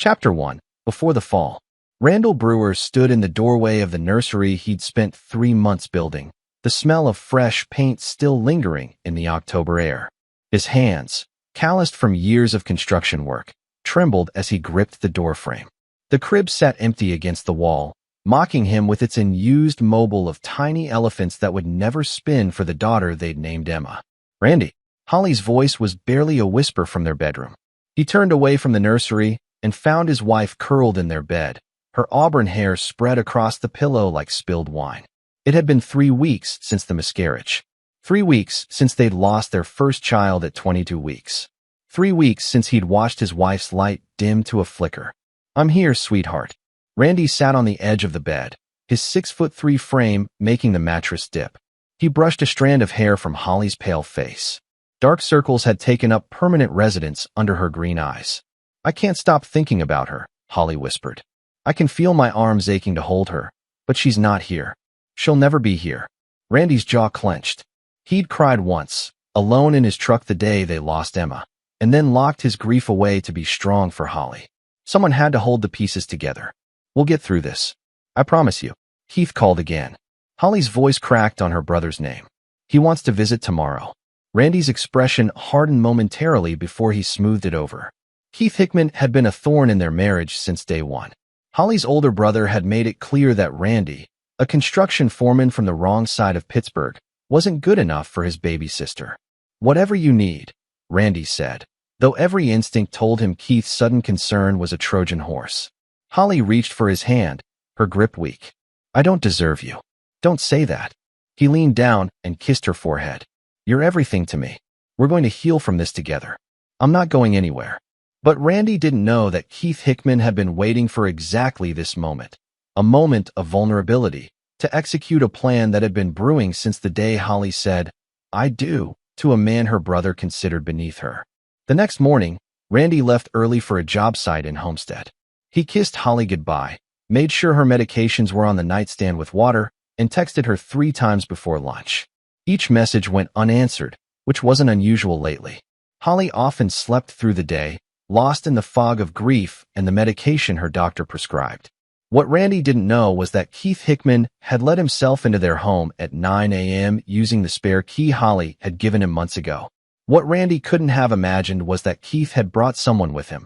Chapter 1. Before the Fall. Randall Brewer stood in the doorway of the nursery he'd spent 3 months building, the smell of fresh paint still lingering in the October air. His hands, calloused from years of construction work, trembled as he gripped the doorframe. The crib sat empty against the wall, mocking him with its unused mobile of tiny elephants that would never spin for the daughter they'd named Emma. "Randy." Holly's voice was barely a whisper from their bedroom. He turned away from the nursery and found his wife curled in their bed, her auburn hair spread across the pillow like spilled wine. It had been 3 weeks since the miscarriage. 3 weeks since they'd lost their first child at 22 weeks. 3 weeks since he'd watched his wife's light dim to a flicker. "I'm here, sweetheart." Randy sat on the edge of the bed, his 6'3" frame making the mattress dip. He brushed a strand of hair from Holly's pale face. Dark circles had taken up permanent residence under her green eyes. "I can't stop thinking about her," Holly whispered. "I can feel my arms aching to hold her, but she's not here. She'll never be here." Randy's jaw clenched. He'd cried once, alone in his truck the day they lost Emma, and then locked his grief away to be strong for Holly. Someone had to hold the pieces together. "We'll get through this. I promise you." Keith called again. Holly's voice cracked on her brother's name. "He wants to visit tomorrow." Randy's expression hardened momentarily before he smoothed it over. Keith Hickman had been a thorn in their marriage since day one. Holly's older brother had made it clear that Randy, a construction foreman from the wrong side of Pittsburgh, wasn't good enough for his baby sister. "Whatever you need," Randy said, though every instinct told him Keith's sudden concern was a Trojan horse. Holly reached for his hand, her grip weak. "I don't deserve you." "Don't say that." He leaned down and kissed her forehead. "You're everything to me. We're going to heal from this together. I'm not going anywhere." But Randy didn't know that Keith Hickman had been waiting for exactly this moment, a moment of vulnerability, to execute a plan that had been brewing since the day Holly said, "I do," to a man her brother considered beneath her. The next morning, Randy left early for a job site in Homestead. He kissed Holly goodbye, made sure her medications were on the nightstand with water, and texted her 3 times before lunch. Each message went unanswered, which wasn't unusual lately. Holly often slept through the day, lost in the fog of grief and the medication her doctor prescribed. What Randy didn't know was that Keith Hickman had let himself into their home at 9 a.m. using the spare key Holly had given him months ago. What Randy couldn't have imagined was that Keith had brought someone with him.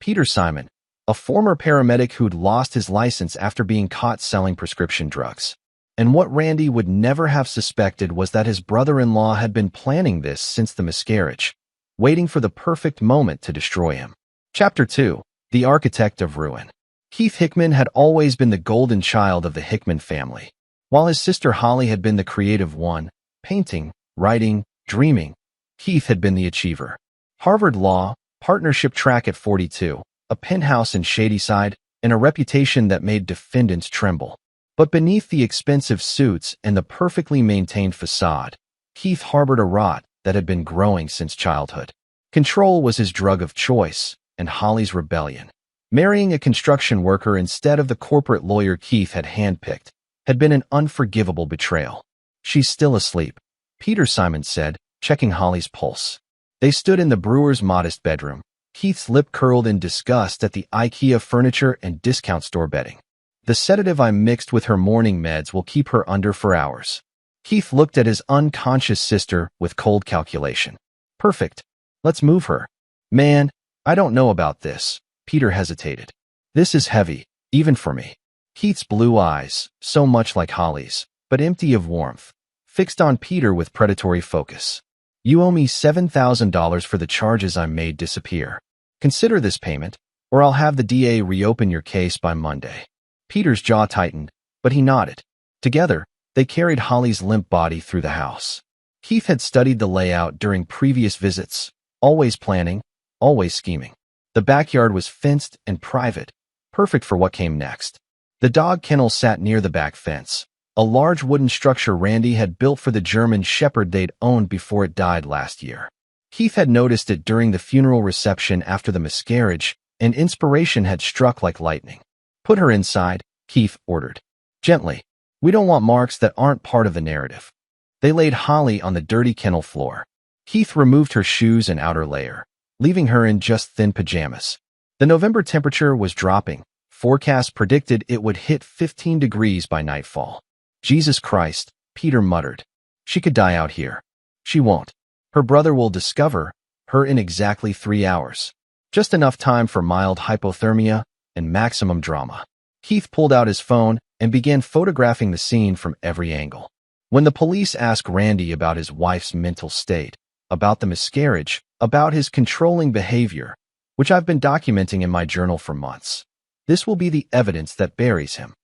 Peter Simon, a former paramedic who'd lost his license after being caught selling prescription drugs. And what Randy would never have suspected was that his brother-in-law had been planning this since the miscarriage, waiting for the perfect moment to destroy him. Chapter 2. The Architect of Ruin. Keith Hickman had always been the golden child of the Hickman family. While his sister Holly had been the creative one, painting, writing, dreaming, Keith had been the achiever. Harvard Law, partnership track at 42, a penthouse in Shadyside, and a reputation that made defendants tremble. But beneath the expensive suits and the perfectly maintained facade, Keith harbored a rot that had been growing since childhood. Control was his drug of choice, and Holly's rebellion. Marrying a construction worker instead of the corporate lawyer Keith had handpicked had been an unforgivable betrayal. "She's still asleep," Peter Simon said, checking Holly's pulse. They stood in the Brewer's modest bedroom, Keith's lip curled in disgust at the IKEA furniture and discount store bedding. "The sedative I mixed with her morning meds will keep her under for hours." Keith looked at his unconscious sister with cold calculation. "Perfect. Let's move her." "Man, I don't know about this." Peter hesitated. "This is heavy, even for me." Keith's blue eyes, so much like Holly's, but empty of warmth, fixed on Peter with predatory focus. "You owe me $7,000 for the charges I made disappear. Consider this payment, or I'll have the DA reopen your case by Monday." Peter's jaw tightened, but he nodded. Together, they carried Holly's limp body through the house. Keith had studied the layout during previous visits, always planning, always scheming. The backyard was fenced and private, perfect for what came next. The dog kennel sat near the back fence, a large wooden structure Randy had built for the German shepherd they'd owned before it died last year. Keith had noticed it during the funeral reception after the miscarriage, and inspiration had struck like lightning. "Put her inside," Keith ordered. "Gently. We don't want marks that aren't part of the narrative." They laid Holly on the dirty kennel floor. Keith removed her shoes and outer layer, leaving her in just thin pajamas. The November temperature was dropping. Forecasts predicted it would hit 15 degrees by nightfall. Jesus Christ, Peter muttered. She could die out here. She won't. Her brother will discover her in exactly 3 hours. Just enough time for mild hypothermia and maximum drama. Keith pulled out his phone and began photographing the scene from every angle. When the police asked Randy about his wife's mental state, about the miscarriage, about his controlling behavior, which I've been documenting in my journal for months, this will be the evidence that buries him.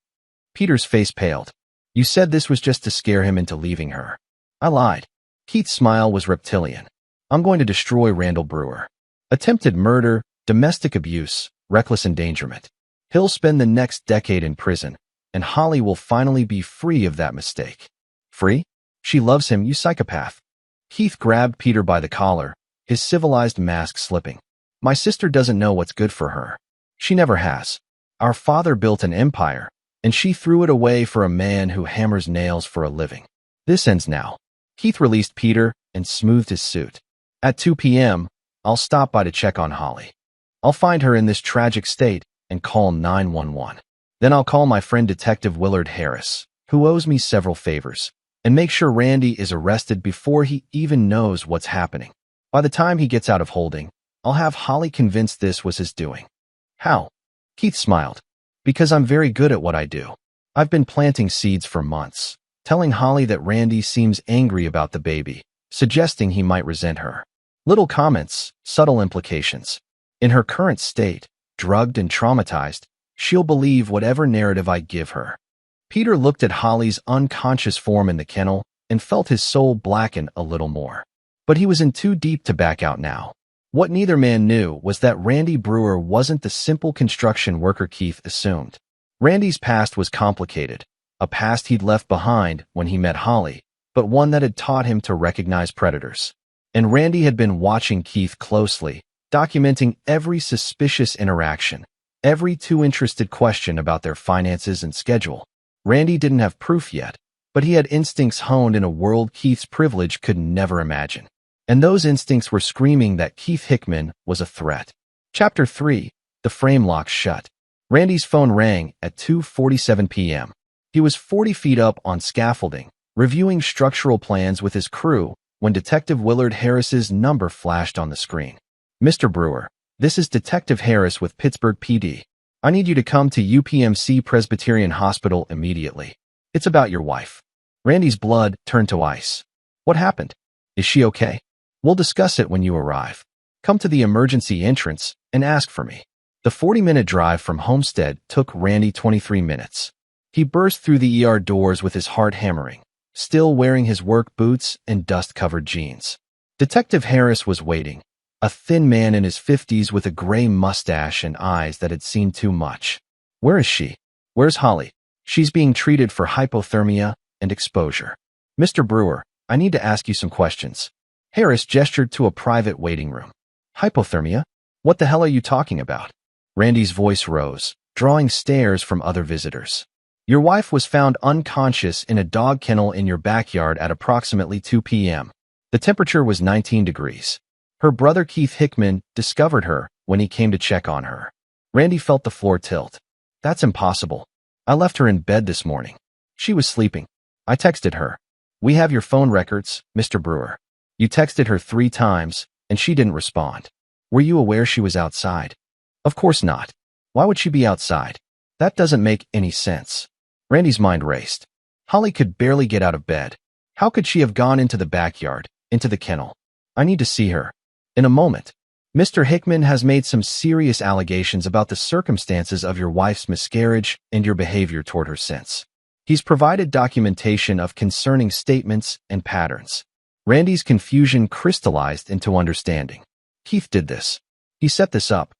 Peter's face paled. You said this was just to scare him into leaving her. I lied. Keith's smile was reptilian. I'm going to destroy Randall Brewer. Attempted murder, domestic abuse, reckless endangerment. He'll spend the next decade in prison, and Holly will finally be free of that mistake. Free? She loves him, you psychopath. Keith grabbed Peter by the collar, his civilized mask slipping. My sister doesn't know what's good for her. She never has. Our father built an empire, and she threw it away for a man who hammers nails for a living. This ends now. Keith released Peter and smoothed his suit. At 2 p.m., I'll stop by to check on Holly. I'll find her in this tragic state and call 911. Then I'll call my friend Detective Willard Harris, who owes me several favors, and make sure Randy is arrested before he even knows what's happening. By the time he gets out of holding, I'll have Holly convinced this was his doing. How? Keith smiled. Because I'm very good at what I do. I've been planting seeds for months, telling Holly that Randy seems angry about the baby, suggesting he might resent her. Little comments, subtle implications. In her current state, drugged and traumatized, she'll believe whatever narrative I give her. Peter looked at Holly's unconscious form in the kennel and felt his soul blacken a little more. But he was in too deep to back out now. What neither man knew was that Randy Brewer wasn't the simple construction worker Keith assumed. Randy's past was complicated, a past he'd left behind when he met Holly, but one that had taught him to recognize predators. And Randy had been watching Keith closely, documenting every suspicious interaction, every too interested question about their finances and schedule. Randy didn't have proof yet, but he had instincts honed in a world Keith's privilege could never imagine. And those instincts were screaming that Keith Hickman was a threat. Chapter 3. The frame locks shut. Randy's phone rang at 2:47 p.m. He was 40 feet up on scaffolding, reviewing structural plans with his crew, when Detective Willard Harris's number flashed on the screen. Mr. Brewer, this is Detective Harris with Pittsburgh PD. I need you to come to UPMC Presbyterian Hospital immediately. It's about your wife. Randy's blood turned to ice. What happened? Is she okay? We'll discuss it when you arrive. Come to the emergency entrance and ask for me. The 40-minute drive from Homestead took Randy 23 minutes. He burst through the ER doors with his heart hammering, still wearing his work boots and dust-covered jeans. Detective Harris was waiting, a thin man in his 50s with a gray mustache and eyes that had seen too much. Where is she? Where's Holly? She's being treated for hypothermia and exposure. Mr. Brewer, I need to ask you some questions. Harris gestured to a private waiting room. Hypothermia? What the hell are you talking about? Randy's voice rose, drawing stares from other visitors. Your wife was found unconscious in a dog kennel in your backyard at approximately 2 p.m. The temperature was 19 degrees. Her brother Keith Hickman discovered her when he came to check on her. Randy felt the floor tilt. That's impossible. I left her in bed this morning. She was sleeping. I texted her. We have your phone records, Mr. Brewer. You texted her 3 times, and she didn't respond. Were you aware she was outside? Of course not. Why would she be outside? That doesn't make any sense. Randy's mind raced. Holly could barely get out of bed. How could she have gone into the backyard, into the kennel? I need to see her. In a moment. Mr. Hickman has made some serious allegations about the circumstances of your wife's miscarriage and your behavior toward her since. He's provided documentation of concerning statements and patterns. Randy's confusion crystallized into understanding. Keith did this. He set this up.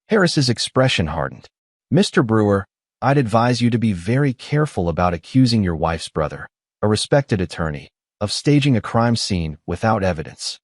Harris's expression hardened. Mr. Brewer, I'd advise you to be very careful about accusing your wife's brother, a respected attorney, of staging a crime scene without evidence.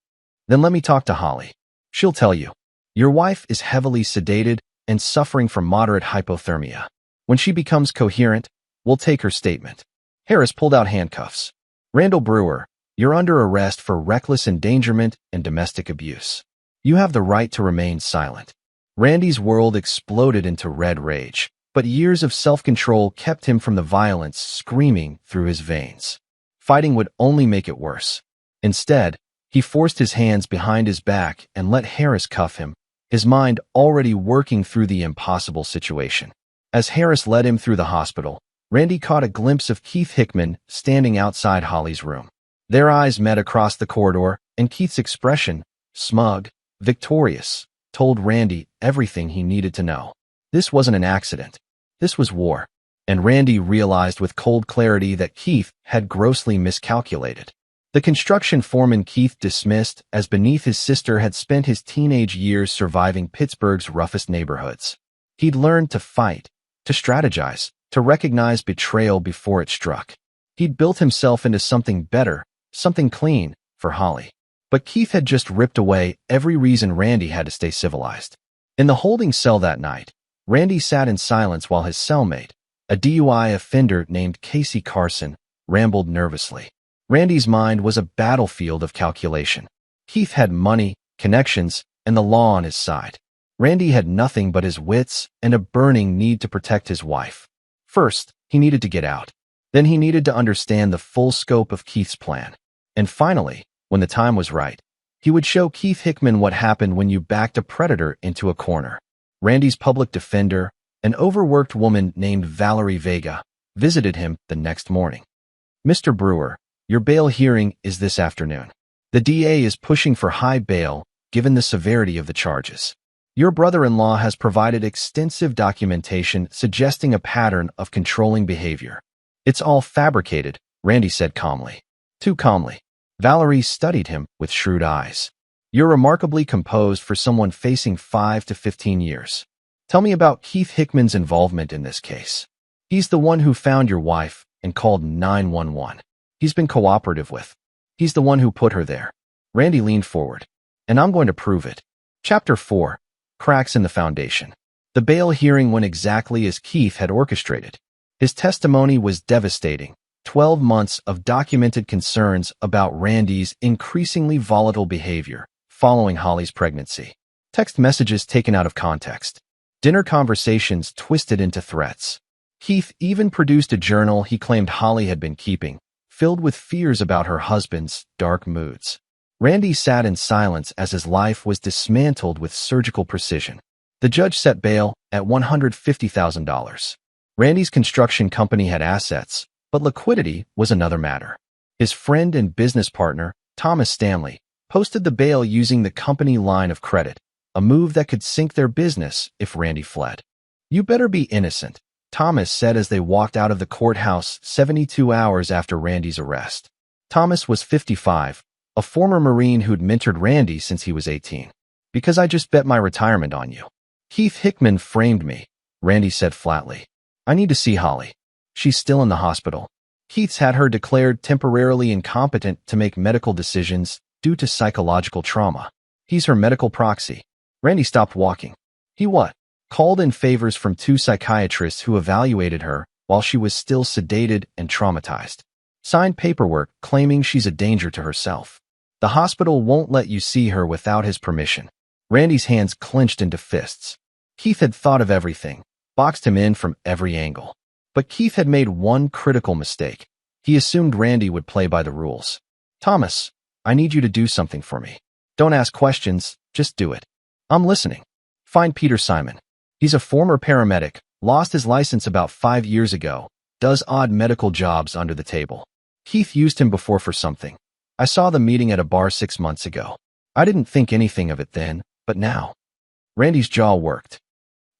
Then let me talk to Holly. She'll tell you. Your wife is heavily sedated and suffering from moderate hypothermia. When she becomes coherent, we'll take her statement. Harris pulled out handcuffs. Randall Brewer, you're under arrest for reckless endangerment and domestic abuse. You have the right to remain silent. Randy's world exploded into red rage, but years of self-control kept him from the violence screaming through his veins. Fighting would only make it worse. Instead, he forced his hands behind his back and let Harris cuff him, his mind already working through the impossible situation. As Harris led him through the hospital, Randy caught a glimpse of Keith Hickman standing outside Holly's room. Their eyes met across the corridor, and Keith's expression, smug, victorious, told Randy everything he needed to know. This wasn't an accident. This was war. And Randy realized with cold clarity that Keith had grossly miscalculated. The construction foreman Keith dismissed as beneath his sister had spent his teenage years surviving Pittsburgh's roughest neighborhoods. He'd learned to fight, to strategize, to recognize betrayal before it struck. He'd built himself into something better, something clean, for Holly. But Keith had just ripped away every reason Randy had to stay civilized. In the holding cell that night, Randy sat in silence while his cellmate, a DUI offender named Casey Carson, rambled nervously. Randy's mind was a battlefield of calculation. Keith had money, connections, and the law on his side. Randy had nothing but his wits and a burning need to protect his wife. First, he needed to get out. Then he needed to understand the full scope of Keith's plan. And finally, when the time was right, he would show Keith Hickman what happened when you backed a predator into a corner. Randy's public defender, an overworked woman named Valerie Vega, visited him the next morning. "Mr. Brewer, your bail hearing is this afternoon. The DA is pushing for high bail given the severity of the charges. Your brother-in-law has provided extensive documentation suggesting a pattern of controlling behavior." "It's all fabricated," Randy said calmly. Too calmly. Valerie studied him with shrewd eyes. "You're remarkably composed for someone facing 5 to 15 years. Tell me about Keith Hickman's involvement in this case." "He's the one who found your wife and called 911. He's been cooperative with. He's the one who put her there." Randy leaned forward. "And I'm going to prove it." Chapter 4. Cracks in the Foundation. The bail hearing went exactly as Keith had orchestrated. His testimony was devastating. 12 months of documented concerns about Randy's increasingly volatile behavior following Holly's pregnancy. Text messages taken out of context. Dinner conversations twisted into threats. Keith even produced a journal he claimed Holly had been keeping, filled with fears about her husband's dark moods. Randy sat in silence as his life was dismantled with surgical precision. The judge set bail at $150,000. Randy's construction company had assets, but liquidity was another matter. His friend and business partner, Thomas Stanley, posted the bail using the company line of credit, a move that could sink their business if Randy fled. "You better be innocent," Thomas said as they walked out of the courthouse 72 hours after Randy's arrest. Thomas was 55, a former Marine who'd mentored Randy since he was 18. "Because I just bet my retirement on you." "Keith Hickman framed me," Randy said flatly. "I need to see Holly. She's still in the hospital. Keith's had her declared temporarily incompetent to make medical decisions due to psychological trauma. He's her medical proxy." Randy stopped walking. "He what?" "Called in favors from 2 psychiatrists who evaluated her while she was still sedated and traumatized. Signed paperwork claiming she's a danger to herself. The hospital won't let you see her without his permission." Randy's hands clenched into fists. Keith had thought of everything, boxed him in from every angle. But Keith had made one critical mistake. He assumed Randy would play by the rules. "Thomas, I need you to do something for me. Don't ask questions, just do it." "I'm listening." "Find Peter Simon. He's a former paramedic, lost his license about 5 years ago, does odd medical jobs under the table. Keith used him before for something. I saw the meeting at a bar 6 months ago. I didn't think anything of it then, but now." Randy's jaw worked.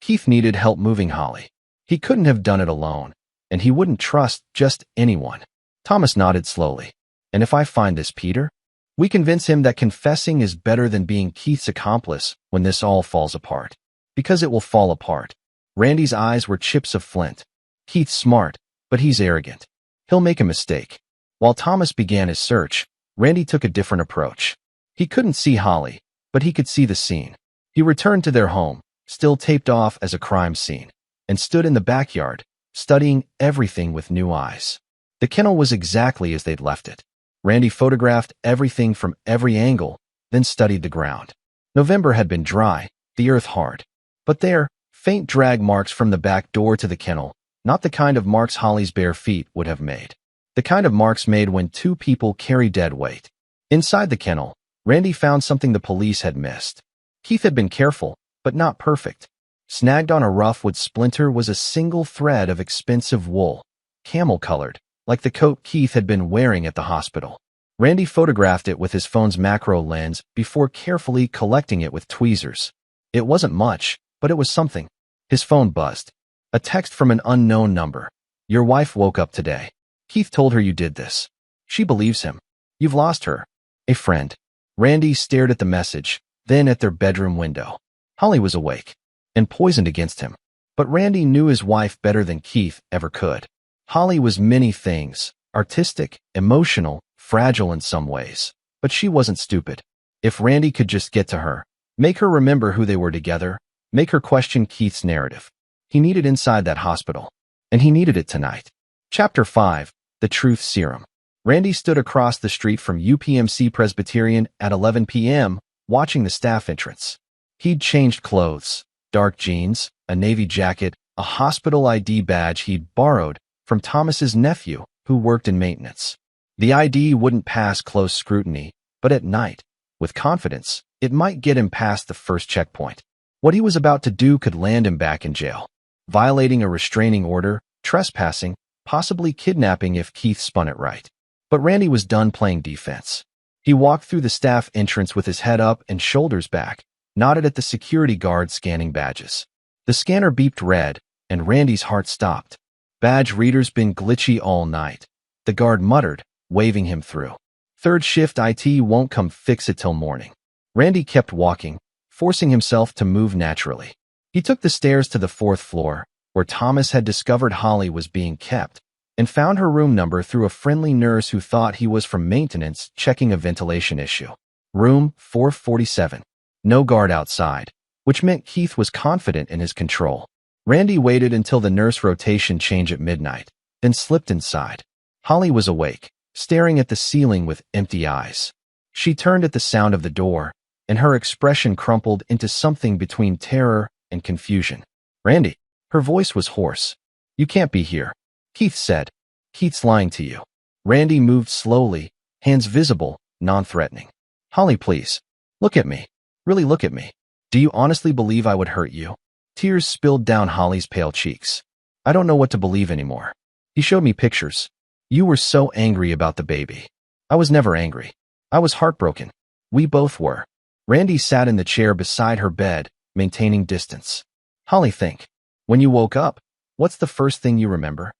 Keith needed help moving Holly. He couldn't have done it alone, and he wouldn't trust just anyone. Thomas nodded slowly. "And if I find this Peter? We convince him that confessing is better than being Keith's accomplice when this all falls apart. Because it will fall apart." Randy's eyes were chips of flint. "Keith's smart, but he's arrogant. He'll make a mistake." While Thomas began his search, Randy took a different approach. He couldn't see Holly, but he could see the scene. He returned to their home, still taped off as a crime scene, and stood in the backyard, studying everything with new eyes. The kennel was exactly as they'd left it. Randy photographed everything from every angle, then studied the ground. November had been dry, the earth hard. But there, faint drag marks from the back door to the kennel, not the kind of marks Holly's bare feet would have made. The kind of marks made when two people carry dead weight. Inside the kennel, Randy found something the police had missed. Keith had been careful, but not perfect. Snagged on a rough wood splinter was a single thread of expensive wool, camel-colored, like the coat Keith had been wearing at the hospital. Randy photographed it with his phone's macro lens before carefully collecting it with tweezers. It wasn't much, but it was something. His phone buzzed. A text from an unknown number. Your wife woke up today. Keith told her you did this. She believes him. You've lost her. A friend. Randy stared at the message, then at their bedroom window. Holly was awake and poisoned against him. But Randy knew his wife better than Keith ever could. Holly was many things, artistic, emotional, fragile in some ways. But she wasn't stupid. If Randy could just get to her, make her remember who they were together, make her question Keith's narrative. He needed inside that hospital. And he needed it tonight. Chapter 5. The Truth Serum. Randy stood across the street from UPMC Presbyterian at 11 p.m., watching the staff entrance. He'd changed clothes, dark jeans, a navy jacket, a hospital ID badge he'd borrowed from Thomas's nephew, who worked in maintenance. The ID wouldn't pass close scrutiny, but at night, with confidence, it might get him past the first checkpoint. What he was about to do could land him back in jail. Violating a restraining order, trespassing, possibly kidnapping if Keith spun it right. But Randy was done playing defense. He walked through the staff entrance with his head up and shoulders back, nodded at the security guard scanning badges. The scanner beeped red, and Randy's heart stopped. Badge reader's been glitchy all night. The guard muttered, waving him through. Third shift IT won't come fix it till morning. Randy kept walking, forcing himself to move naturally. He took the stairs to the 4th floor, where Thomas had discovered Holly was being kept, and found her room number through a friendly nurse who thought he was from maintenance checking a ventilation issue. Room 447. No guard outside, which meant Keith was confident in his control. Randy waited until the nurse rotation change at midnight, then slipped inside. Holly was awake, staring at the ceiling with empty eyes. She turned at the sound of the door, and her expression crumpled into something between terror and confusion. Randy. Her voice was hoarse. You can't be here. Keith said. Keith's lying to you. Randy moved slowly, hands visible, non-threatening. Holly, please. Look at me. Really look at me. Do you honestly believe I would hurt you? Tears spilled down Holly's pale cheeks. I don't know what to believe anymore. He showed me pictures. You were so angry about the baby. I was never angry. I was heartbroken. We both were. Randy sat in the chair beside her bed, maintaining distance. Holly, think. When you woke up, what's the first thing you remember?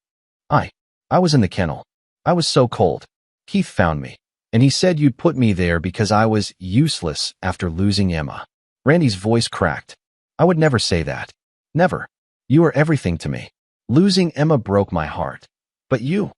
I was in the kennel. I was so cold. Keith found me, and he said you'd put me there because I was useless after losing Emma. Randy's voice cracked. I would never say that. Never. You are everything to me. Losing Emma broke my heart. But you,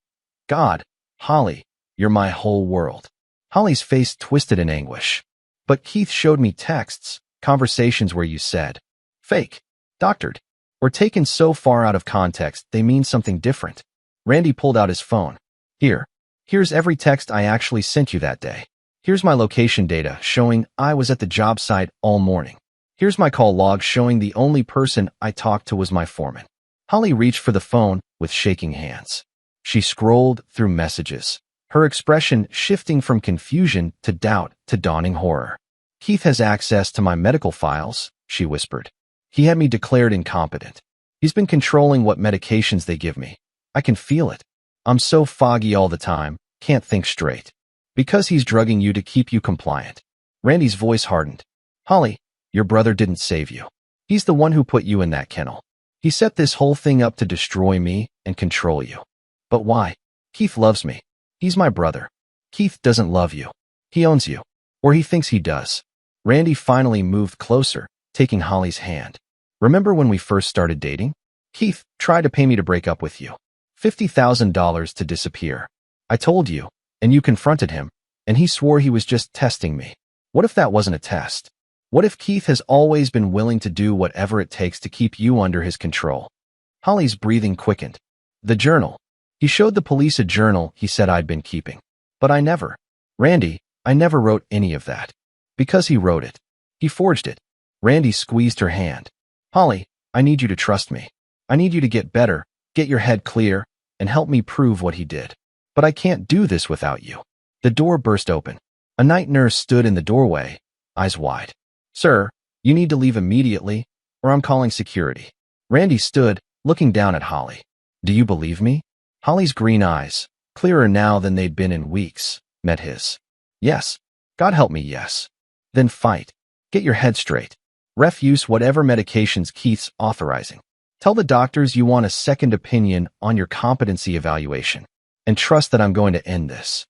God, Holly, you're my whole world. Holly's face twisted in anguish. But Keith showed me texts, conversations where you said, fake, doctored, or taken so far out of context they mean something different. Randy pulled out his phone. Here's every text I actually sent you that day. Here's my location data showing I was at the job site all morning. Here's my call log showing the only person I talked to was my foreman. Holly reached for the phone with shaking hands. She scrolled through messages, her expression shifting from confusion to doubt to dawning horror. Keith has access to my medical files, she whispered. He had me declared incompetent. He's been controlling what medications they give me. I can feel it. I'm so foggy all the time, can't think straight. Because he's drugging you to keep you compliant. Randy's voice hardened. Holly, your brother didn't save you. He's the one who put you in that kennel. He set this whole thing up to destroy me and control you. But why? Keith loves me. He's my brother. Keith doesn't love you. He owns you. Or he thinks he does. Randy finally moved closer, taking Holly's hand. Remember when we first started dating? Keith tried to pay me to break up with you. $50,000 to disappear. I told you, and you confronted him, and he swore he was just testing me. What if that wasn't a test? What if Keith has always been willing to do whatever it takes to keep you under his control? Holly's breathing quickened. The journal. He showed the police a journal he said I'd been keeping. But I never. Randy, I never wrote any of that. Because he wrote it. He forged it. Randy squeezed her hand. Holly, I need you to trust me. I need you to get better, get your head clear, and help me prove what he did. But I can't do this without you. The door burst open. A night nurse stood in the doorway, eyes wide. Sir, you need to leave immediately, or I'm calling security. Randy stood, looking down at Holly. Do you believe me? Holly's green eyes, clearer now than they'd been in weeks, met his. Yes. God help me, yes. Then fight. Get your head straight. Refuse whatever medications Keith's authorizing. Tell the doctors you want a second opinion on your competency evaluation. And trust that I'm going to end this.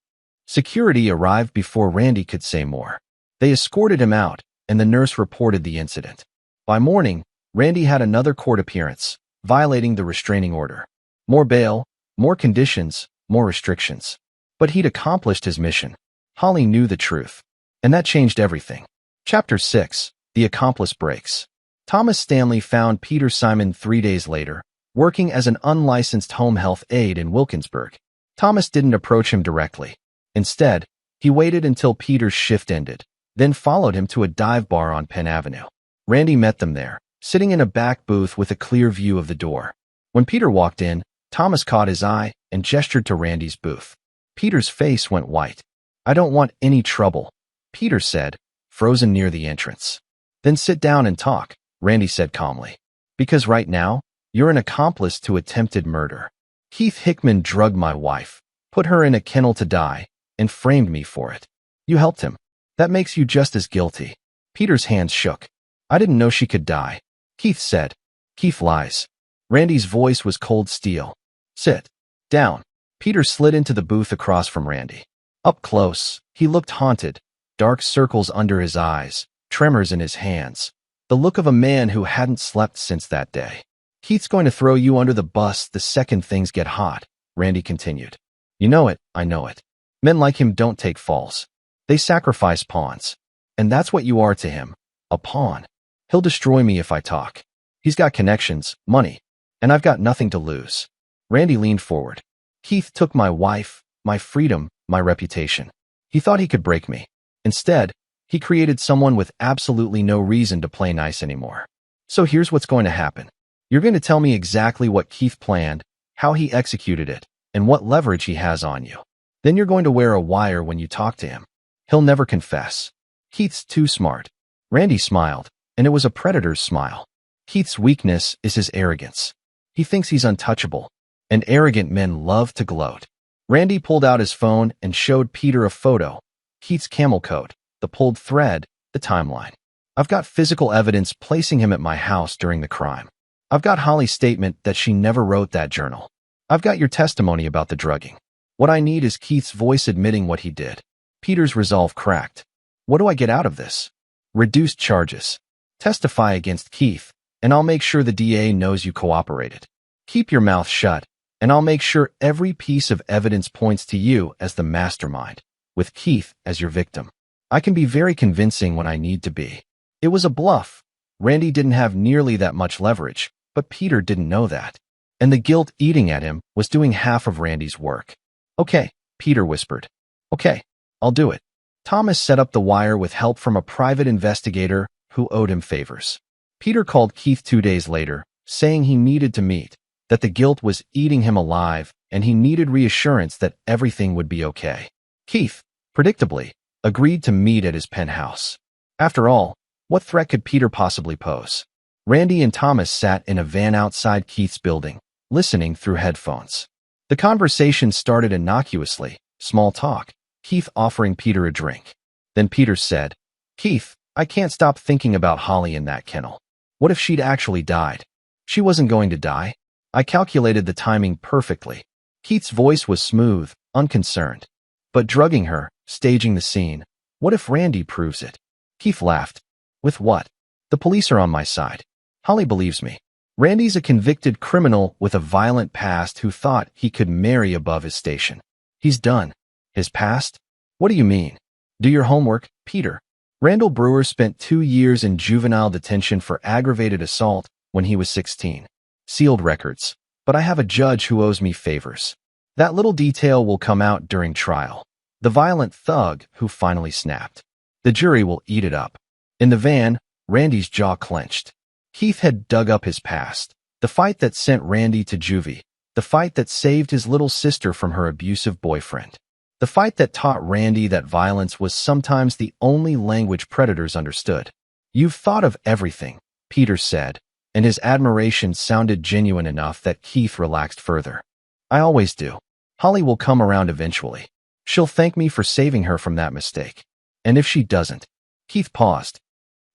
Security arrived before Randy could say more. They escorted him out, and the nurse reported the incident. By morning, Randy had another court appearance, violating the restraining order. More bail, more conditions, more restrictions. But he'd accomplished his mission. Holly knew the truth. And that changed everything. Chapter 6. The Accomplice Breaks. Thomas Stanley found Peter Simon 3 days later, working as an unlicensed home health aide in Wilkinsburg. Thomas didn't approach him directly. Instead, he waited until Peter's shift ended, then followed him to a dive bar on Penn Avenue. Randy met them there, sitting in a back booth with a clear view of the door. When Peter walked in, Thomas caught his eye and gestured to Randy's booth. Peter's face went white. I don't want any trouble, Peter said, frozen near the entrance. Then sit down and talk, Randy said calmly. Because right now, you're an accomplice to attempted murder. Keith Hickman drugged my wife, put her in a kennel to die, and framed me for it. You helped him. That makes you just as guilty. Peter's hands shook. I didn't know she could die, Keith said. Keith lies. Randy's voice was cold steel. Sit down. Peter slid into the booth across from Randy. Up close, he looked haunted, dark circles under his eyes, tremors in his hands, the look of a man who hadn't slept since that day. Keith's going to throw you under the bus the second things get hot, Randy continued. You know it, I know it. Men like him don't take falls. They sacrifice pawns. And that's what you are to him, a pawn. He'll destroy me if I talk. He's got connections, money, and I've got nothing to lose. Randy leaned forward. Keith took my wife, my freedom, my reputation. He thought he could break me. Instead, he created someone with absolutely no reason to play nice anymore. So here's what's going to happen. You're going to tell me exactly what Keith planned, how he executed it, and what leverage he has on you. Then you're going to wear a wire when you talk to him. He'll never confess. Keith's too smart. Randy smiled, and it was a predator's smile. Keith's weakness is his arrogance. He thinks he's untouchable, and arrogant men love to gloat. Randy pulled out his phone and showed Peter a photo. Keith's camel coat, the pulled thread, the timeline. I've got physical evidence placing him at my house during the crime. I've got Holly's statement that she never wrote that journal. I've got your testimony about the drugging. What I need is Keith's voice admitting what he did. Peter's resolve cracked. What do I get out of this? Reduced charges. Testify against Keith, and I'll make sure the DA knows you cooperated. Keep your mouth shut, and I'll make sure every piece of evidence points to you as the mastermind, with Keith as your victim. I can be very convincing when I need to be. It was a bluff. Randy didn't have nearly that much leverage, but Peter didn't know that. And the guilt eating at him was doing half of Randy's work. Okay, Peter whispered. Okay, I'll do it. Thomas set up the wire with help from a private investigator who owed him favors. Peter called Keith 2 days later, saying he needed to meet, that the guilt was eating him alive, and he needed reassurance that everything would be okay. Keith, predictably, agreed to meet at his penthouse. After all, what threat could Peter possibly pose? Randy and Thomas sat in a van outside Keith's building, listening through headphones. The conversation started innocuously, small talk, Keith offering Peter a drink. Then Peter said, Keith, I can't stop thinking about Holly in that kennel. What if she'd actually died? She wasn't going to die. I calculated the timing perfectly. Keith's voice was smooth, unconcerned. But drugging her, staging the scene, what if Randy proves it? Keith laughed. With what? The police are on my side. Holly believes me. Randy's a convicted criminal with a violent past who thought he could marry above his station. He's done. His past? What do you mean? Do your homework, Peter. Randall Brewer spent 2 years in juvenile detention for aggravated assault when he was 16. Sealed records. But I have a judge who owes me favors. That little detail will come out during trial. The violent thug who finally snapped. The jury will eat it up. In the van, Randy's jaw clenched. Keith had dug up his past. The fight that sent Randy to juvie. The fight that saved his little sister from her abusive boyfriend. The fight that taught Randy that violence was sometimes the only language predators understood. "You've thought of everything," Peter said, and his admiration sounded genuine enough that Keith relaxed further. "I always do. Holly will come around eventually. She'll thank me for saving her from that mistake. And if she doesn't..." Keith paused.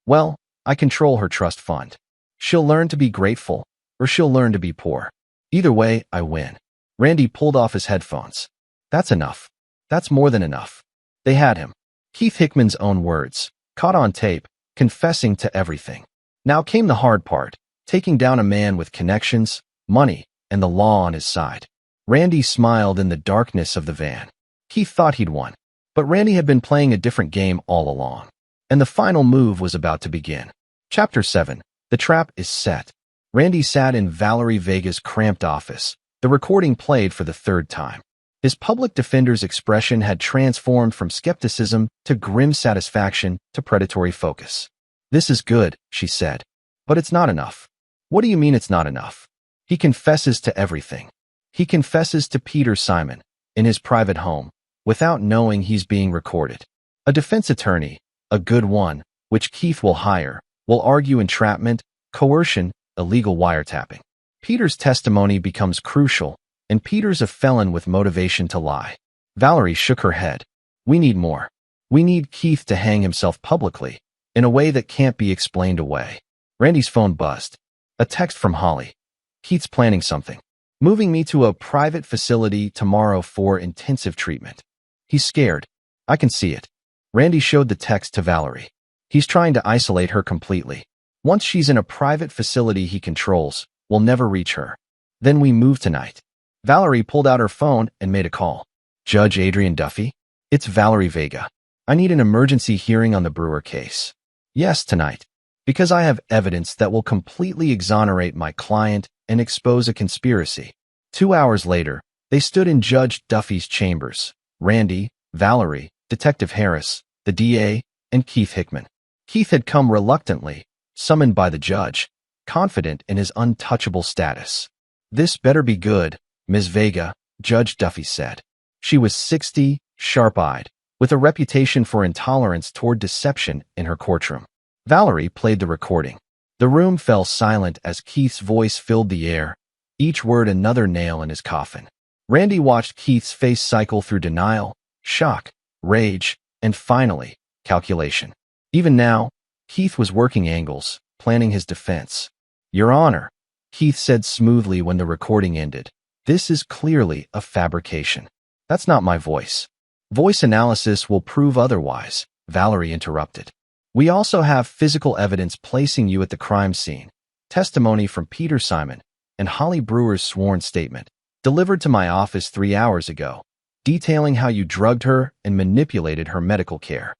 "Well, I control her trust fund. She'll learn to be grateful, or she'll learn to be poor. Either way, I win." Randy pulled off his headphones. "That's enough. That's more than enough." They had him. Keith Hickman's own words, caught on tape, confessing to everything. Now came the hard part, taking down a man with connections, money, and the law on his side. Randy smiled in the darkness of the van. Keith thought he'd won, but Randy had been playing a different game all along. And the final move was about to begin. Chapter 7. The trap is set. Randy sat in Valerie Vega's cramped office. The recording played for the third time. His public defender's expression had transformed from skepticism to grim satisfaction to predatory focus. "This is good," she said. "But it's not enough." "What do you mean it's not enough?" "He confesses to everything. He confesses to Peter Simon, in his private home, without knowing he's being recorded. A defense attorney, a good one, which Keith will hire, will argue entrapment, coercion, illegal wiretapping. Peter's testimony becomes crucial, and Peter's a felon with motivation to lie." Valerie shook her head. "We need more. We need Keith to hang himself publicly, in a way that can't be explained away." Randy's phone buzzed. A text from Holly. "Keith's planning something. Moving me to a private facility tomorrow for intensive treatment. He's scared. I can see it." Randy showed the text to Valerie. "He's trying to isolate her completely. Once she's in a private facility he controls, we'll never reach her. Then we move tonight." Valerie pulled out her phone and made a call. "Judge Adrian Duffy? It's Valerie Vega. I need an emergency hearing on the Brewer case." "Yes, tonight. Because I have evidence that will completely exonerate my client and expose a conspiracy." 2 hours later, they stood in Judge Duffy's chambers. Randy, Valerie, Detective Harris, the DA, and Keith Hickman. Keith had come reluctantly, summoned by the judge, confident in his untouchable status. "This better be good, Ms. Vega," Judge Duffy said. She was 60, sharp-eyed, with a reputation for intolerance toward deception in her courtroom. Valerie played the recording. The room fell silent as Keith's voice filled the air, each word another nail in his coffin. Randy watched Keith's face cycle through denial, shock, rage, and finally, calculation. Even now, Keith was working angles, planning his defense. "Your Honor," Keith said smoothly when the recording ended, "this is clearly a fabrication." "That's not my voice." "Voice analysis will prove otherwise," Valerie interrupted. "We also have physical evidence placing you at the crime scene, testimony from Peter Simon, and Holly Brewer's sworn statement, delivered to my office 3 hours ago, detailing how you drugged her and manipulated her medical care."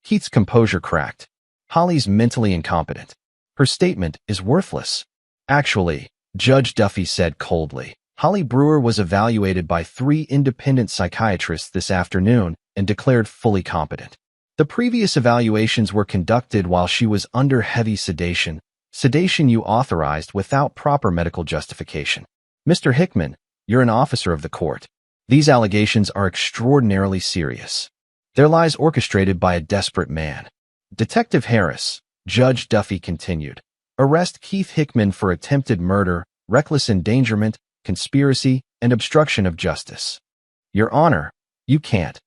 Keith's composure cracked. "Holly's mentally incompetent. Her statement is worthless." "Actually," Judge Duffy said coldly, "Holly Brewer was evaluated by 3 independent psychiatrists this afternoon and declared fully competent. The previous evaluations were conducted while she was under heavy sedation you authorized without proper medical justification. Mr. Hickman, you're an officer of the court. These allegations are extraordinarily serious. They're lies orchestrated by a desperate man." "Detective Harris," Judge Duffy continued, "arrest Keith Hickman for attempted murder, reckless endangerment, conspiracy, and obstruction of justice." "Your Honor, you can't."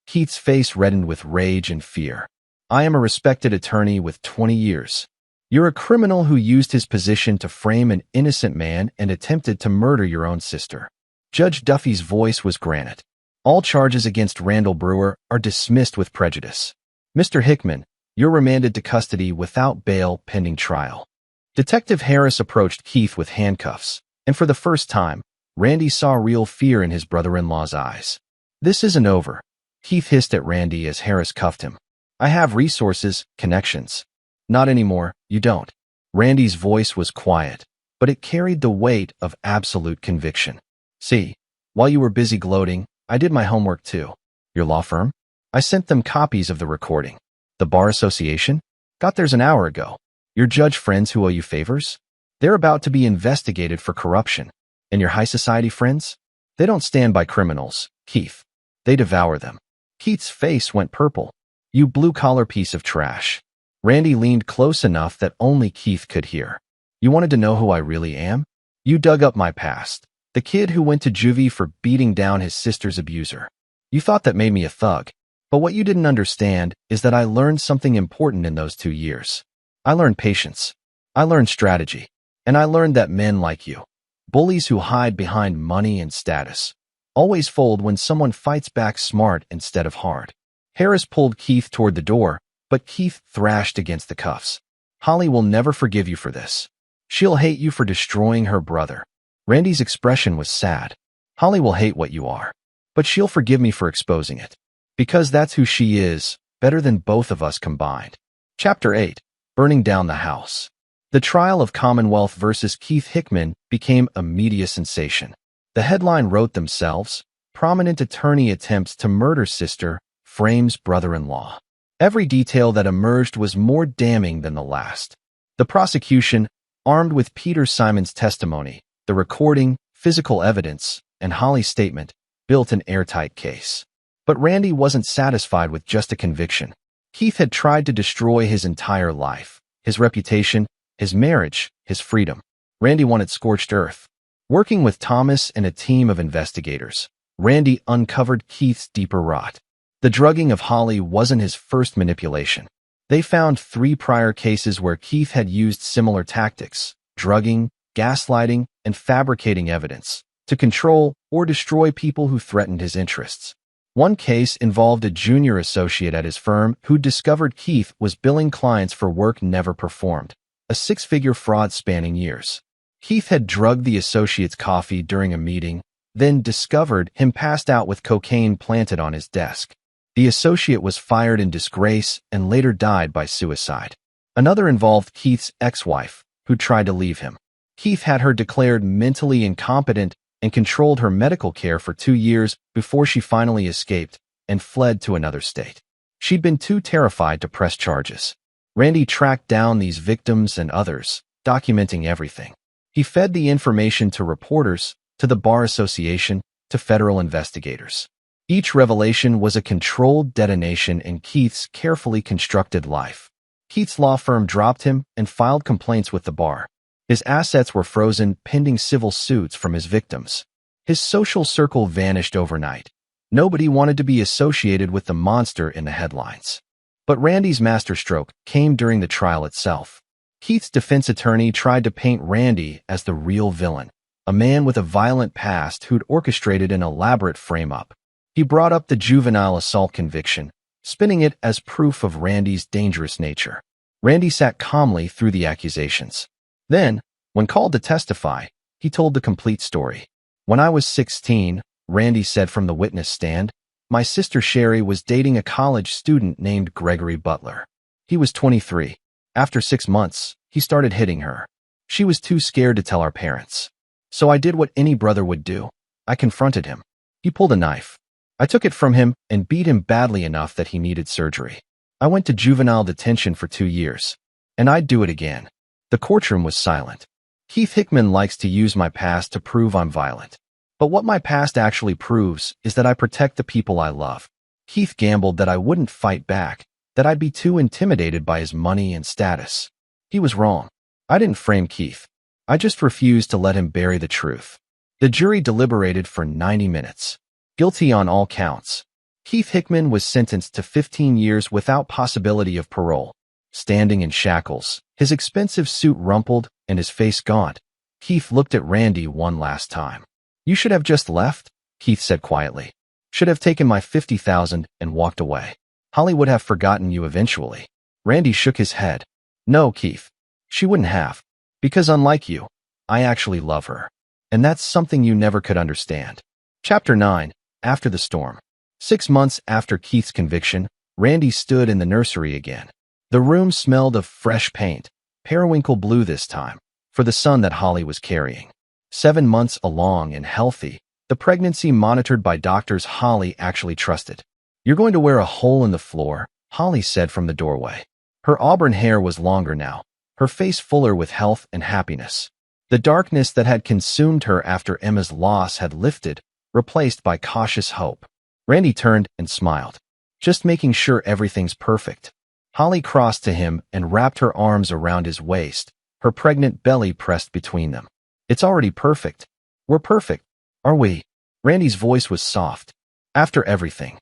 Keith's face reddened with rage and fear. "I am a respected attorney with 20 years. You're a criminal who used his position to frame an innocent man and attempted to murder your own sister." Judge Duffy's voice was granite. "All charges against Randall Brewer are dismissed with prejudice. Mr. Hickman, you're remanded to custody without bail pending trial." Detective Harris approached Keith with handcuffs, and for the first time, Randy saw real fear in his brother-in-law's eyes. "This isn't over," Keith hissed at Randy as Harris cuffed him. "I have resources, connections." "Not anymore, you don't." Randy's voice was quiet, but it carried the weight of absolute conviction. "See, while you were busy gloating, I did my homework too." "Your law firm?" "I sent them copies of the recording." "The Bar Association?" "Got theirs an hour ago." Your judge friends who owe you favors? They're about to be investigated for corruption. And your high society friends? They don't stand by criminals, Keith. They devour them. Keith's face went purple. You blue-collar piece of trash. Randy leaned close enough that only Keith could hear. You wanted to know who I really am? You dug up my past. The kid who went to juvie for beating down his sister's abuser. You thought that made me a thug. But what you didn't understand is that I learned something important in those 2 years. I learned patience. I learned strategy. And I learned that men like you, bullies who hide behind money and status, always fold when someone fights back smart instead of hard. Harris pulled Keith toward the door, but Keith thrashed against the cuffs. Holly will never forgive you for this. She'll hate you for destroying her brother. Randy's expression was sad. Holly will hate what you are, but she'll forgive me for exposing it. Because that's who she is, better than both of us combined. Chapter 8. Burning Down the House. The trial of Commonwealth versus Keith Hickman became a media sensation. The headline wrote themselves, "Prominent attorney attempts to murder sister, frames brother-in-law." Every detail that emerged was more damning than the last. The prosecution, armed with Peter Simon's testimony, the recording, physical evidence, and Holly's statement, built an airtight case. But Randy wasn't satisfied with just a conviction. Keith had tried to destroy his entire life, his reputation, his marriage, his freedom. Randy wanted scorched earth. Working with Thomas and a team of investigators, Randy uncovered Keith's deeper rot. The drugging of Holly wasn't his first manipulation. They found 3 prior cases where Keith had used similar tactics, drugging, gaslighting, and fabricating evidence, to control or destroy people who threatened his interests. One case involved a junior associate at his firm who discovered Keith was billing clients for work never performed, a 6-figure fraud spanning years. Keith had drugged the associate's coffee during a meeting, then discovered him passed out with cocaine planted on his desk. The associate was fired in disgrace and later died by suicide. Another involved Keith's ex-wife, who tried to leave him. Keith had her declared mentally incompetent and controlled her medical care for 2 years before she finally escaped and fled to another state. She'd been too terrified to press charges. Randy tracked down these victims and others, documenting everything. He fed the information to reporters, to the Bar Association, to federal investigators. Each revelation was a controlled detonation in Keith's carefully constructed life. Keith's law firm dropped him and filed complaints with the bar. His assets were frozen pending civil suits from his victims. His social circle vanished overnight. Nobody wanted to be associated with the monster in the headlines. But Randy's masterstroke came during the trial itself. Keith's defense attorney tried to paint Randy as the real villain, a man with a violent past who'd orchestrated an elaborate frame-up. He brought up the juvenile assault conviction, spinning it as proof of Randy's dangerous nature. Randy sat calmly through the accusations. Then, when called to testify, he told the complete story. "When I was 16, Randy said from the witness stand, my sister Sherry was dating a college student named Gregory Butler. He was 23. After 6 months, he started hitting her. She was too scared to tell our parents. So I did what any brother would do. I confronted him. He pulled a knife. I took it from him and beat him badly enough that he needed surgery. I went to juvenile detention for 2 years. And I'd do it again." The courtroom was silent. Keith Hickman likes to use my past to prove I'm violent. But what my past actually proves is that I protect the people I love. Keith gambled that I wouldn't fight back, that I'd be too intimidated by his money and status. He was wrong. I didn't frame Keith. I just refused to let him bury the truth. The jury deliberated for 90 minutes. Guilty on all counts. Keith Hickman was sentenced to 15 years without possibility of parole. Standing in shackles, his expensive suit rumpled and his face gaunt, Keith looked at Randy one last time. "You should have just left," Keith said quietly. "Should have taken my $50,000 and walked away. Holly would have forgotten you eventually." Randy shook his head. "No, Keith. She wouldn't have. Because unlike you, I actually love her. And that's something you never could understand." Chapter 9. After the Storm. 6 months after Keith's conviction, Randy stood in the nursery again. The room smelled of fresh paint, periwinkle blue this time, for the son that Holly was carrying. 7 months along and healthy, the pregnancy monitored by doctors Holly actually trusted. "You're going to wear a hole in the floor," Holly said from the doorway. Her auburn hair was longer now, her face fuller with health and happiness. The darkness that had consumed her after Emma's loss had lifted, replaced by cautious hope. Randy turned and smiled. Just making sure everything's perfect. Holly crossed to him and wrapped her arms around his waist, her pregnant belly pressed between them. It's already perfect. We're perfect, are we? Randy's voice was soft. After everything,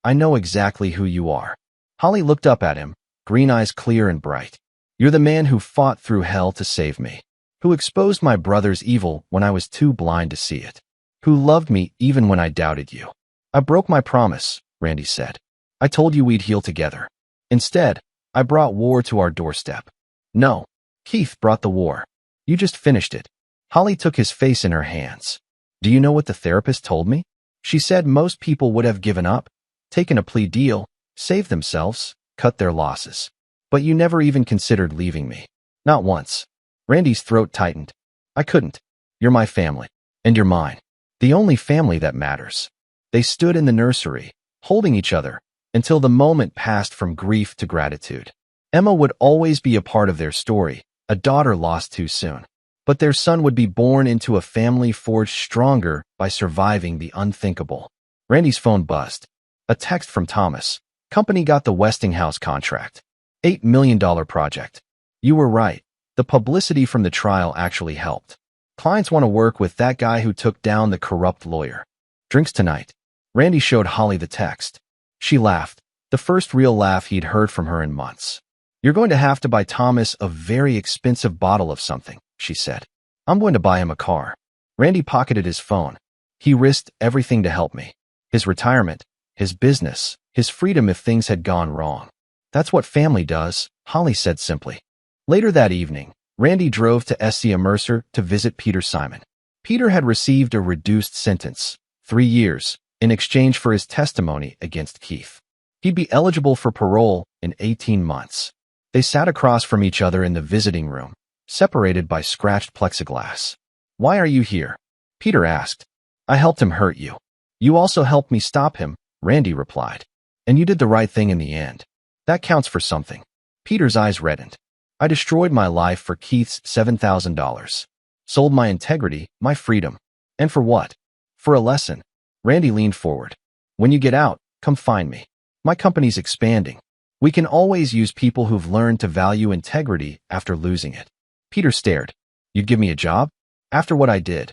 I know exactly who you are. Holly looked up at him, green eyes clear and bright. You're the man who fought through hell to save me, who exposed my brother's evil when I was too blind to see it, who loved me even when I doubted you. I broke my promise, Randy said. I told you we'd heal together. Instead, I brought war to our doorstep. No, Keith brought the war. You just finished it. Holly took his face in her hands. Do you know what the therapist told me? She said most people would have given up, taken a plea deal, saved themselves, cut their losses. But you never even considered leaving me. Not once. Randy's throat tightened. I couldn't. You're my family. And you're mine. The only family that matters. They stood in the nursery, holding each other, until the moment passed from grief to gratitude. Emma would always be a part of their story, a daughter lost too soon. But their son would be born into a family forged stronger by surviving the unthinkable. Randy's phone buzzed. A text from Thomas. Company got the Westinghouse contract. $8 million project. You were right. The publicity from the trial actually helped. Clients want to work with that guy who took down the corrupt lawyer. Drinks tonight. Randy showed Holly the text. She laughed, the first real laugh he'd heard from her in months. You're going to have to buy Thomas a very expensive bottle of something, she said. I'm going to buy him a car. Randy pocketed his phone. He risked everything to help me. His retirement, his business, his freedom if things had gone wrong. That's what family does, Holly said simply. Later that evening, Randy drove to Essia Mercer to visit Peter Simon. Peter had received a reduced sentence, 3 years, in exchange for his testimony against Keith. He'd be eligible for parole in 18 months. They sat across from each other in the visiting room, separated by scratched plexiglass. Why are you here? Peter asked. I helped him hurt you. You also helped me stop him, Randy replied. And you did the right thing in the end. That counts for something. Peter's eyes reddened. I destroyed my life for Keith's $7,000. Sold my integrity, my freedom. And for what? For a lesson. Randy leaned forward. When you get out, come find me. My company's expanding. We can always use people who've learned to value integrity after losing it. Peter stared. You'd give me a job? After what I did.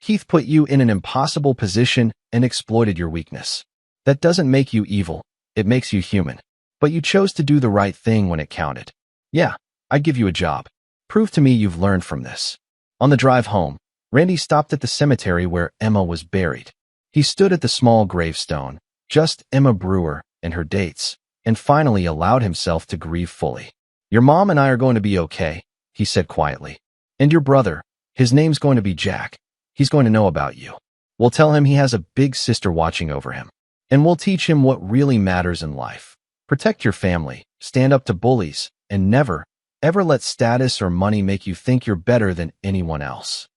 Keith put you in an impossible position and exploited your weakness. That doesn't make you evil. It makes you human. But you chose to do the right thing when it counted. Yeah, I'd give you a job. Prove to me you've learned from this. On the drive home, Randy stopped at the cemetery where Emma was buried. He stood at the small gravestone, just Emma Brewer and her dates, and finally allowed himself to grieve fully. Your mom and I are going to be okay, he said quietly. And your brother, his name's going to be Jack. He's going to know about you. We'll tell him he has a big sister watching over him. And we'll teach him what really matters in life. Protect your family, stand up to bullies, and never, ever let status or money make you think you're better than anyone else.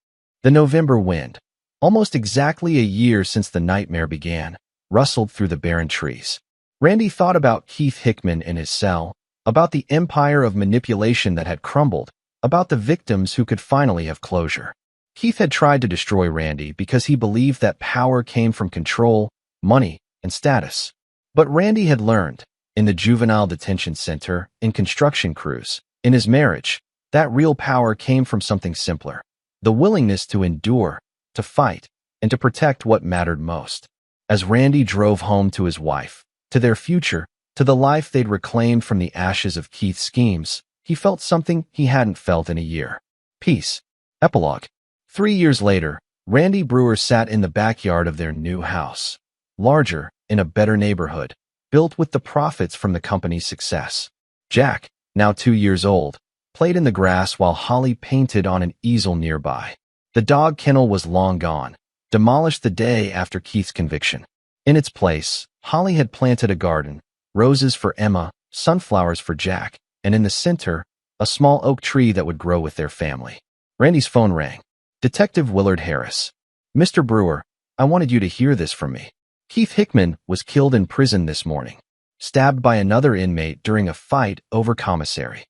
The November wind, almost exactly a year since the nightmare began, rustled through the barren trees. Randy thought about Keith Hickman in his cell, about the empire of manipulation that had crumbled, about the victims who could finally have closure. Keith had tried to destroy Randy because he believed that power came from control, money, and status. But Randy had learned, in the juvenile detention center, in construction crews, in his marriage, that real power came from something simpler. The willingness to endure, to fight, and to protect what mattered most. As Randy drove home to his wife, to their future, to the life they'd reclaimed from the ashes of Keith's schemes, he felt something he hadn't felt in a year. Peace. Epilogue. 3 years later, Randy Brewer sat in the backyard of their new house. Larger, in a better neighborhood, built with the profits from the company's success. Jack, now 2 years old, played in the grass while Holly painted on an easel nearby. The dog Kennel was long gone, demolished the day after Keith's conviction. In its place, Holly had planted a garden, roses for Emma, sunflowers for Jack, and in the center, a small oak tree that would grow with their family. Randy's phone rang. Detective Willard Harris. Mr. Brewer, I wanted you to hear this from me. Keith Hickman was killed in prison this morning, stabbed by another inmate during a fight over commissary.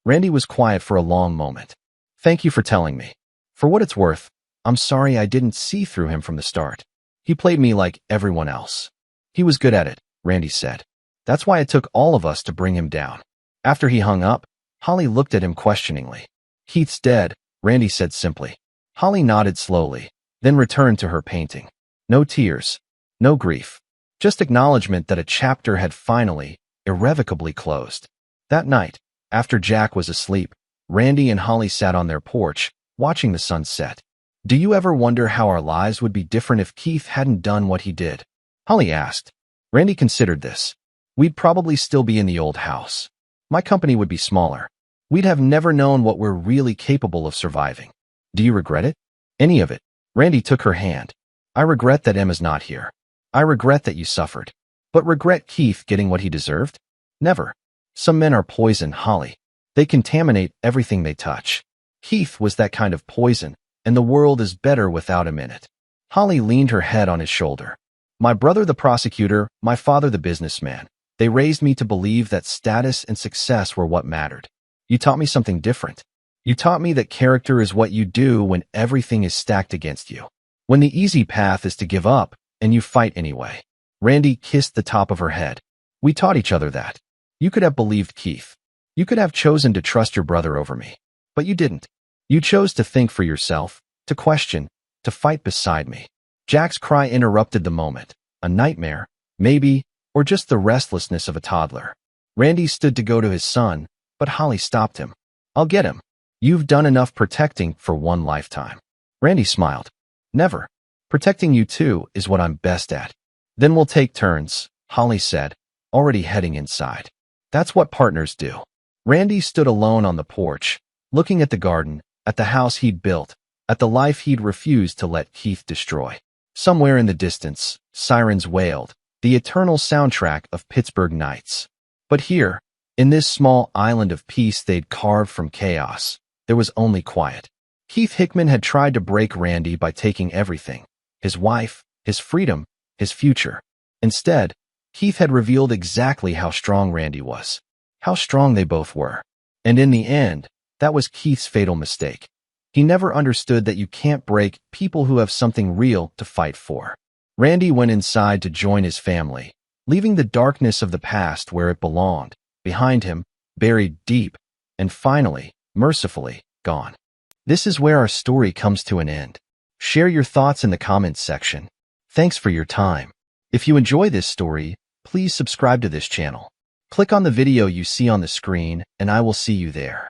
Randy was quiet for a long moment. Thank you for telling me. For what it's worth, I'm sorry I didn't see through him from the start. He played me like everyone else. He was good at it, Randy said. That's why it took all of us to bring him down. After he hung up, Holly looked at him questioningly. Keith's dead, Randy said simply. Holly nodded slowly, then returned to her painting. No tears, no grief, just acknowledgement that a chapter had finally, irrevocably closed. That night, after Jack was asleep, Randy and Holly sat on their porch, watching the sun set. Do you ever wonder how our lives would be different if Keith hadn't done what he did? Holly asked. Randy considered this. We'd probably still be in the old house. My company would be smaller. We'd have never known what we're really capable of surviving. Do you regret it? Any of it? Randy took her hand. I regret that Emma's not here. I regret that you suffered. But regret Keith getting what he deserved? Never. Some men are poison, Holly. They contaminate everything they touch. Keith was that kind of poison, and the world is better without him in it. Holly leaned her head on his shoulder. My brother the prosecutor, my father the businessman. They raised me to believe that status and success were what mattered. You taught me something different. You taught me that character is what you do when everything is stacked against you. When the easy path is to give up, and you fight anyway. Randy kissed the top of her head. We taught each other that. You could have believed Keith. You could have chosen to trust your brother over me. But you didn't. You chose to think for yourself, to question, to fight beside me. Jack's cry interrupted the moment. A nightmare, maybe, or just the restlessness of a toddler. Randy stood to go to his son, but Holly stopped him. I'll get him. You've done enough protecting for one lifetime. Randy smiled. Never. Protecting you too is what I'm best at. Then we'll take turns, Holly said, already heading inside. That's what partners do. Randy stood alone on the porch, looking at the garden, at the house he'd built, at the life he'd refused to let Keith destroy. Somewhere in the distance, sirens wailed, the eternal soundtrack of Pittsburgh nights. But here, in this small island of peace they'd carved from chaos, there was only quiet. Keith Hickman had tried to break Randy by taking everything, his wife, his freedom, his future. Instead, Keith had revealed exactly how strong Randy was, how strong they both were. And in the end, that was Keith's fatal mistake. He never understood that you can't break people who have something real to fight for. Randy went inside to join his family, leaving the darkness of the past where it belonged, behind him, buried deep, and finally, mercifully, gone. This is where our story comes to an end. Share your thoughts in the comments section. Thanks for your time. If you enjoy this story, please subscribe to this channel. Click on the video you see on the screen, and I will see you there.